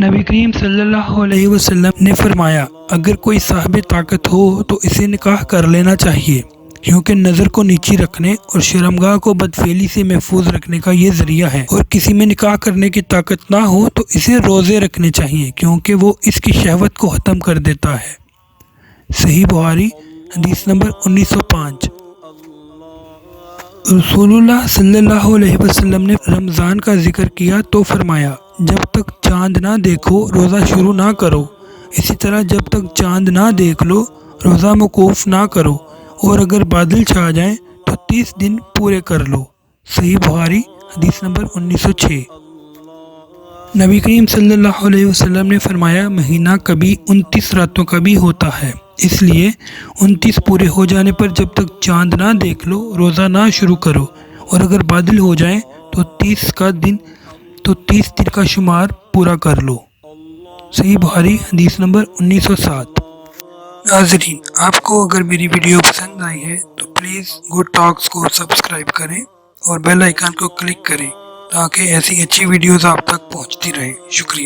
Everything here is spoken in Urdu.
نبی کریم صلی اللہ علیہ وسلم نے فرمایا اگر کوئی صاحب طاقت ہو تو اسے نکاح کر لینا چاہیے، کیونکہ نظر کو نیچی رکھنے اور شرمگاہ کو بدفعلی سے محفوظ رکھنے کا یہ ذریعہ ہے، اور کسی میں نکاح کرنے کی طاقت نہ ہو تو اسے روزے رکھنے چاہیے کیونکہ وہ اس کی شہوت کو ختم کر دیتا ہے۔ صحیح بخاری حدیث نمبر 1905۔ رسول اللہ صلی اللہ علیہ وسلم نے رمضان کا ذکر کیا تو فرمایا جب تک چاند نہ دیکھو روزہ شروع نہ کرو، اسی طرح جب تک چاند نہ دیکھ لو روزہ موقوف نہ کرو، اور اگر بادل چھا جائیں تو 30 دن پورے کر لو۔ صحیح بخاری حدیث نمبر 1906۔ نبی کریم صلی اللہ علیہ وسلم نے فرمایا مہینہ کبھی 29 راتوں کا بھی ہوتا ہے، اس لیے 29 پورے ہو جانے پر جب تک چاند نہ دیکھ لو روزہ نہ شروع کرو، اور اگر بادل ہو جائیں تو 30 دن کا شمار پورا کر لو۔ صحیح بخاری حدیث نمبر 1907۔ ناظرین، آپ کو اگر میری ویڈیو پسند آئی ہے تو پلیز گڈ ٹاکس کو سبسکرائب کریں اور بیل آئیکن کو کلک کریں تاکہ ایسی اچھی ویڈیوز آپ تک پہنچتی رہیں۔ شکریہ۔